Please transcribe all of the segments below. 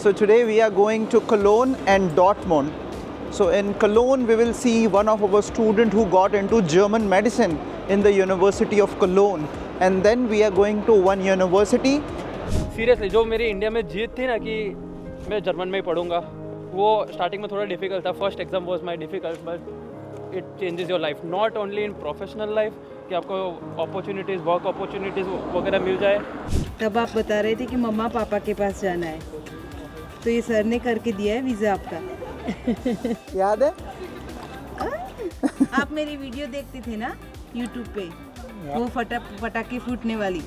So today we are going to Cologne and Dortmund. So in Cologne we will see one of our students who got into German medicine in the University of Cologne, and then we are going to one university. Seriously जो मेरी India में जीत थी ना कि मैं German में ही पढ़ूंगा, वो स्टार्टिंग में थोड़ा डिफिकल्ट था. First exam was my difficult, but it changes your life, not only in professional life कि आपको अपॉर्चुनिटीज़, वर्क अपॉर्चुनिटीज़ वगैरह मिल जाए. तब आप बता रहे थे कि मम्मा पापा के पास जाना है, तो ये सर ने करके दिया है वीज़ा आपका. याद है? आप मेरी वीडियो देखते थे ना यूट्यूब पे, वो पटाखे फूटने वाली,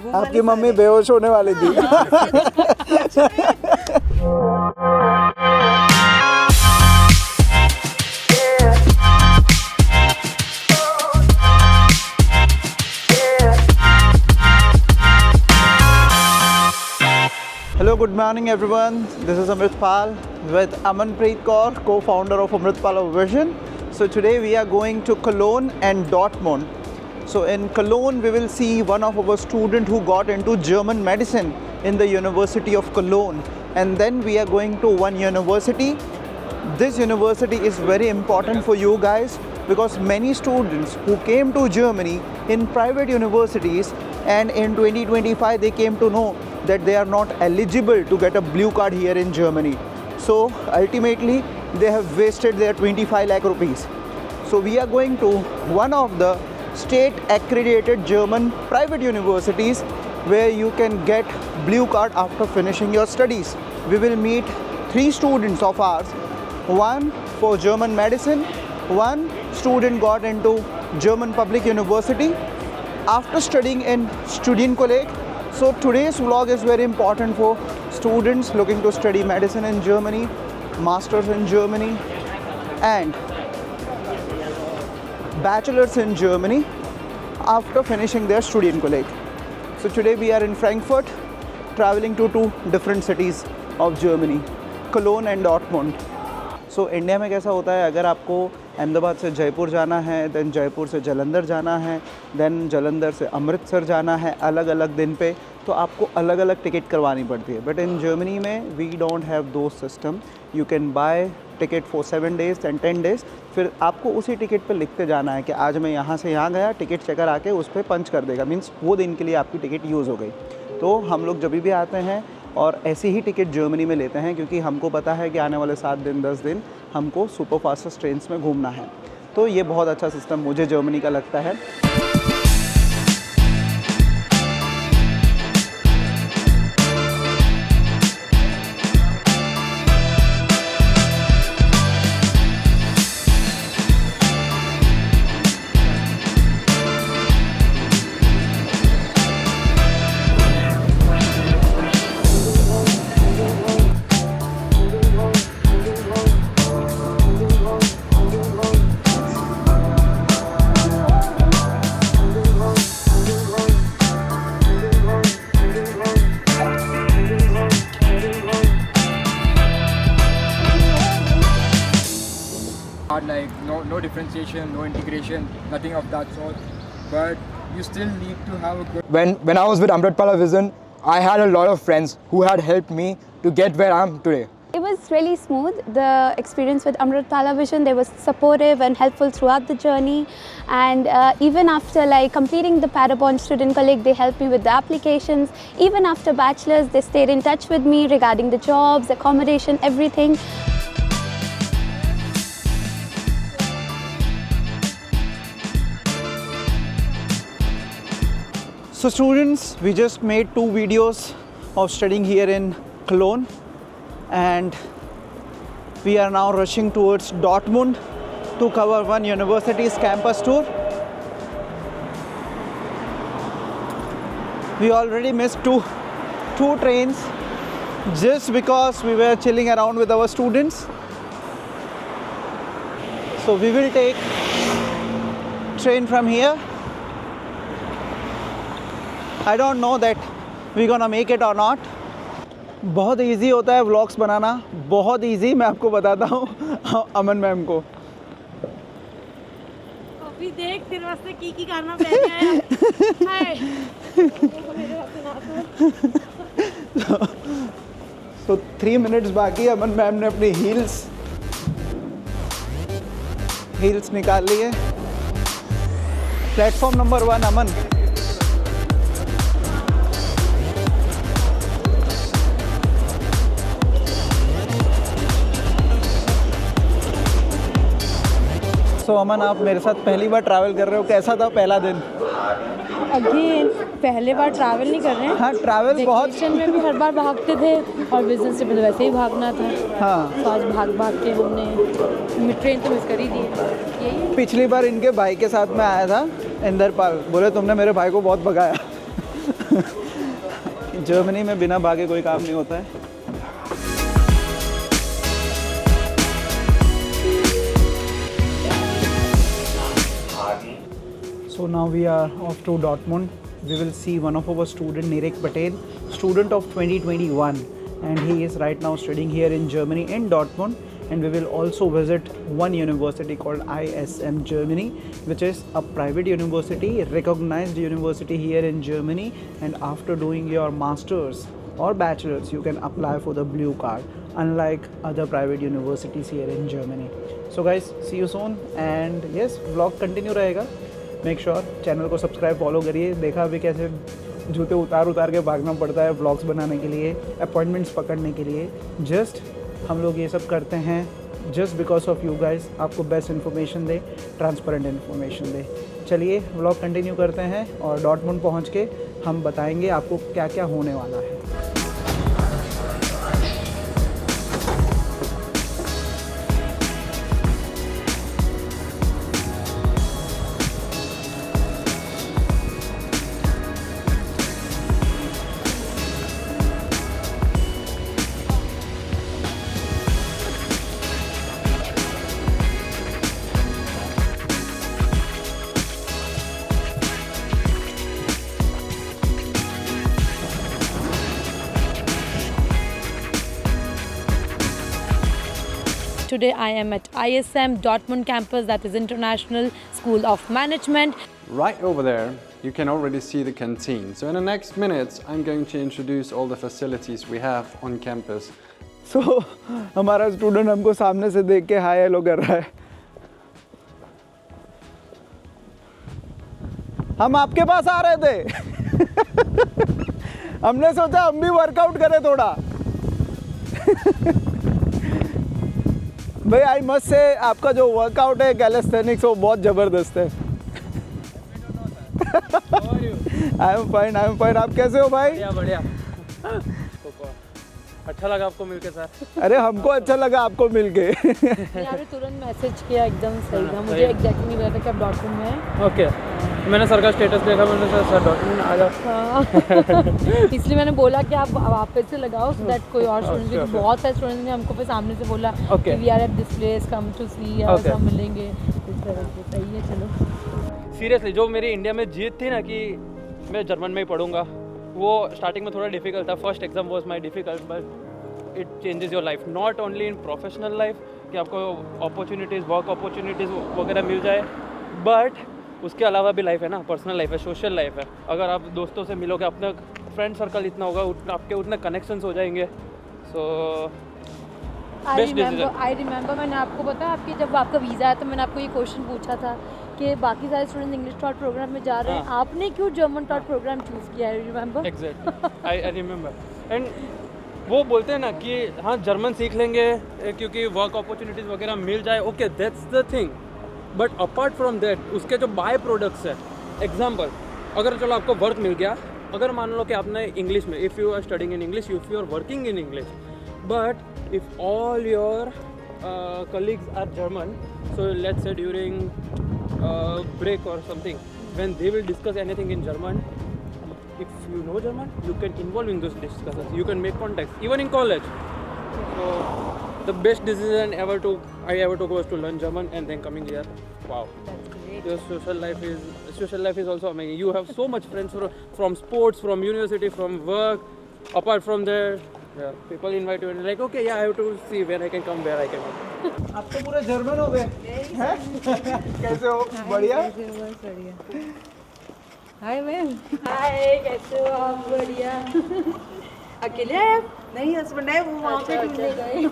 वो आपकी मम्मी बेहोश होने वाली थी. Hello, good morning everyone. This is Amritpal with Amanpreet Kaur, co-founder of Amritpal Vision. So today we are going to Cologne and Dortmund. So in Cologne we will see one of our students who got into German medicine in the University of Cologne, and then we are going to one university. This university is very important for you guys because many students who came to Germany in private universities, and in 2025 they came to know that they are not eligible to get a blue card here in Germany. So ultimately they have wasted their 25 lakh rupees. So we are going to one of the state accredited German private universities where you can get blue card after finishing your studies. We will meet 3 students of ours, one for German medicine, one student got into German public university after studying in Studienkolleg. So today's vlog is very important for students looking to study medicine in Germany, masters in Germany, and bachelors in Germany after finishing their Studienkolleg. So today we are in Frankfurt, traveling to 2 different cities of Germany, Cologne and Dortmund. So India में कैसा होता है, अगर आपको अहमदाबाद से जयपुर जाना है, then Jaipur से जालंधर जाना है, देन जालंधर से अमृतसर जाना है अलग अलग दिन पे, तो आपको अलग अलग टिकट करवानी पड़ती है. बट इन जर्मनी में वी डोंट हैव दो system. You can buy ticket for 7 days and 10 days. फिर आपको उसी टिकट पे लिखते जाना है कि आज मैं यहाँ से यहाँ गया, टिकट चेकर आके उस पर पंच कर देगा, मीन्स वो दिन के लिए आपकी टिकट यूज़ हो गई. तो हम लोग जब भी आते हैं और ऐसी ही टिकट जर्मनी में लेते हैं, क्योंकि हमको पता है कि आने वाले 7 दिन 10 दिन हमको सुपर फास्टेस्ट ट्रेन्स में घूमना है. तो ये बहुत अच्छा सिस्टम मुझे जर्मनी का लगता है. Like no differentiation, no integration, nothing of that sort. But you still need to have a good. When I was with Amritpal Vision, I had a lot of friends who had helped me to get where I am today. It was really smooth. The experience with Amritpal Vision, they were supportive and helpful throughout the journey. And even after like completing the Parabon Studienkolleg, they helped me with the applications. Even after bachelor's, they stayed in touch with me regarding the jobs, accommodation, everything. So students, we just made 2 videos of studying here in Cologne, and we are now rushing towards Dortmund to cover one university's campus tour. We already missed two trains just because we were chilling around with our students. So we will take train from here. I don't know that we're gonna make it or not. बहुत easy होता है vlogs बनाना, बहुत easy. मैं आपको बताता हूँ अमन ma'am को. अभी देख तेरे वास्ते की करना पड़ेगा हाय मेरे वास्ते ना तो 3 मिनट्स बाकी, अमन मैम ने अपनी हील्स निकाल ली है। प्लेटफॉर्म नंबर 1 अमन। सो अमन, आप मेरे साथ पहली बार ट्रैवल कर रहे हो, कैसा था पहला दिन? अगेन पहले बार ट्रैवल नहीं कर रहे हैं। हाँ, ट्रैवल बहुत वेकेशन में भी हर बार भागते थे और बिजनेस से वैसे ही भागना था। हाँ, तो आज भाग के हमने ट्रेन तो मिस कर ही दी है। यही पिछली बार इनके भाई के साथ में आया था, इंदरपाल, बोले तुमने मेरे भाई को बहुत भगाया। जर्मनी में बिना भागे कोई काम नहीं होता है। So now we are off to Dortmund. We will see one of our student, Nirek Patel, student of 2021, and he is right now studying here in Germany in Dortmund. And we will also visit one university called ISM Germany, which is a private university, recognized university here in Germany. And after doing your masters or bachelors, you can apply for the blue card, unlike other private universities here in Germany. So guys, see you soon, and yes, vlog continue रहेगा। Make sure channel को subscribe follow करिए। देखा अभी कैसे जूते उतार के भागना पड़ता है व्लॉग्स बनाने के लिए, अपॉइंटमेंट्स पकड़ने के लिए। जस्ट हम लोग ये सब करते हैं just because of you guys, आपको बेस्ट इन्फॉर्मेशन दे, ट्रांसपेरेंट इन्फॉर्मेशन दे। चलिए व्लॉग कंटिन्यू करते हैं और डॉर्टमुंड पहुँच के हम बताएंगे आपको क्या क्या होने वाला है। Today I am at ISM Dortmund campus, that is International School of Management. Right over there, you can already see the canteen. So in the next minutes, I'm going to introduce all the facilities we have on campus. So, हमारा student हमको सामने से देख के hi hello कर रहा है। हम आपके पास आ रहे थे। हमने सोचा हम भी वर्कआउट करें थोड़ा। भाई आई मस्ट से आपका जो वर्कआउट है कैलिस्थेनिक्स वो बहुत ज़बरदस्त है। I am fine. आप कैसे हो भाई? बढ़िया। अच्छा लगा आपको मिलके सर। अरे हमको अच्छा लगा आपको मिलके। मैंने तुरंत मैसेज किया, एकदम सही था। मुझे एग्जैक्टली नहीं पता था कि आप डॉटमुंड में हैं। ओके, मैंने सर का स्टेटस देखा, मैंने सर डॉटमुंड आ जाओ। इसलिए मैंने बोला कि आप वापस से लगाओ सो दैट कोई और स्टूडेंट, क्योंकि बहुत सारे स्टूडेंट्स ने हमको फिर सामने से बोला कि we are at this place, come to see, और हम मिलेंगे इस तरह से। सही है, चलो। सीरियसली जो मेरी इंडिया में जीत थी ना कि मैं जर्मन में ही पढ़ूंगा, वो स्टार्टिंग में थोड़ा डिफिकल्ट था। First exam was my difficult, but it changes your life, not only in professional life कि आपको अपॉर्चुनिटीज़, वर्क अपॉर्चुनिटीज़ वगैरह मिल जाए, बट उसके अलावा भी लाइफ है ना, पर्सनल लाइफ है, सोशल लाइफ है। अगर आप दोस्तों से मिलोगे, अपना फ्रेंड सर्कल इतना होगा, आपके उतने कनेक्शंस हो जाएंगे। सो आई रिमेंबर मैंने आपको बताया, आपकी जब आपका वीज़ा आया तो मैंने आपको ये क्वेश्चन पूछा था कि बाकी सारे स्टूडेंट्स इंग्लिश टॉट प्रोग्राम में जा रहे हैं, आपने क्यों जर्मन टॉट प्रोग्राम चूज़ किया है? Remember? Exactly, I remember. And वो बोलते हैं ना कि हाँ जर्मन सीख लेंगे क्योंकि वर्क अपॉर्चुनिटीज़ वगैरह मिल जाए। Okay, that's the thing, but apart from that उसके जो बाय प्रोडक्ट्स है, एग्जाम्पल, अगर चलो आपको वर्क मिल गया, अगर मान लो कि आपने इंग्लिश में, if you are studying in English, if you are working in English, but if all your colleagues are German, so let's say during break or something, when they will discuss anything in German, if you know German, you can involve in those discussions, you can make contacts, even in college. So the best decision I ever took was to learn German and then coming here. Wow. That's great. Your social life is also amazing. You have so much friends from sports, from university, from work. Apart from there, yeah, people invite you and like, okay, yeah, I have to see where I can come, where I can come. आप तो पूरे German हो गए हैं? कैसे हो? बढ़िया। बस बढ़िया। Hi ma'am. हाय, कैसे हो आप? बढ़िया। अकेले आए आप? नहीं हस्बैंड है, वो वहाँ पे ढूंढने गए।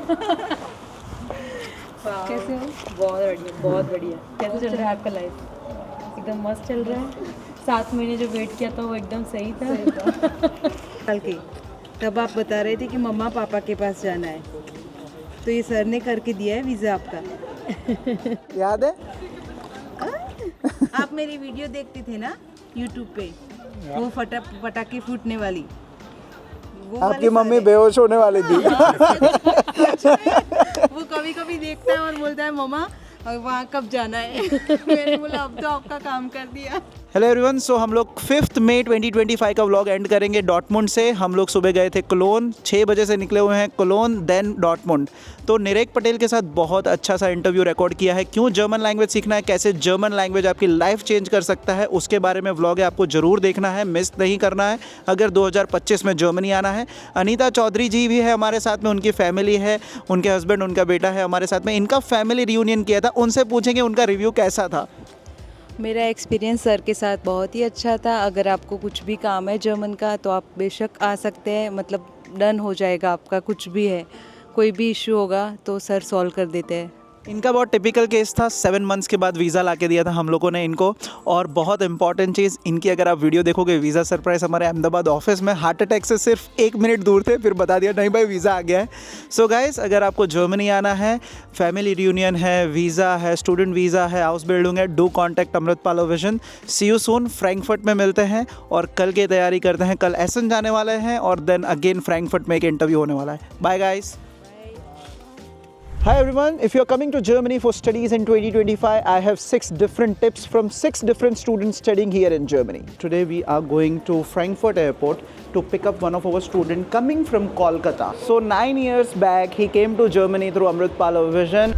कैसे हो? बहुत बढ़िया। कैसे चल रहा है आपका लाइफ? एकदम मस्त चल रहा है। 7 महीने जो वेट किया था वो एकदम सही था। कल के तब आप बता रहे थे कि मम्मा पापा के पास जाना है, तो ये सर ने करके दिया है वीज़ा आपका। याद है? आप मेरी वीडियो देखते थे ना यूट्यूब पे, वो पटाखे फूटने वाली, वो आपकी मम्मी बेहोश होने वाली थी। वो कभी कभी देखता है और बोलता है मम्मा वहाँ कब जाना है। मैंने बोला अब तो आपका काम कर दिया। हेलो एवरीवन, सो हम लोग 5 मई 2025 का व्लॉग एंड करेंगे डॉटमुंड से। हम लोग सुबह गए थे कोलोन, 6 बजे से निकले हुए हैं कोलोन, देन डॉटमुंड। तो निरेक पटेल के साथ बहुत अच्छा सा इंटरव्यू रिकॉर्ड किया है। क्यों जर्मन लैंग्वेज सीखना है, कैसे जर्मन लैंग्वेज आपकी लाइफ चेंज कर सकता है, उसके बारे में व्लॉग है, आपको ज़रूर देखना है, मिस नहीं करना है अगर 2025 में जर्मनी आना है। अनीता चौधरी जी भी है हमारे साथ में, उनकी फैमिली है, उनके हस्बैंड उनका बेटा है हमारे साथ में। इनका फैमिली रियूनियन किया था, उनसे पूछेंगे उनका रिव्यू कैसा था। मेरा एक्सपीरियंस सर के साथ बहुत ही अच्छा था। अगर आपको कुछ भी काम है जर्मन का तो आप बेशक आ सकते हैं, मतलब डन हो जाएगा आपका। कुछ भी है, कोई भी इशू होगा तो सर सॉल्व कर देते हैं। इनका बहुत टिपिकल केस था, 7 मंथ्स के बाद वीज़ा ला के दिया था हम लोगों ने इनको। और बहुत इंपॉर्टेंट चीज़ इनकी, अगर आप वीडियो देखोगे, वीज़ा सरप्राइज़ हमारे अहमदाबाद ऑफिस में हार्ट अटैक से सिर्फ 1 मिनट दूर थे, फिर बता दिया नहीं भाई वीज़ा आ गया है। सो गाइस, अगर आपको जर्मनी आना है, फैमिली रियूनियन है, वीज़ा है, स्टूडेंट वीज़ा है, हाउस बिल्डिंग है, do contact Amritpal Vision. See you soon. Frankfurt में मिलते हैं और कल की तैयारी करते हैं। कल एसन जाने वाले हैं और देन अगेन फ्रैंकफर्ट में एक इंटरव्यू होने वाला है। Bye guys. Hi everyone, if you're coming to Germany for studies in 2025, I have 6 different tips from 6 different students studying here in Germany. Today we are going to Frankfurt airport to pick up one of our students coming from Kolkata. So 9 years back, he came to Germany through Amritpal Vision.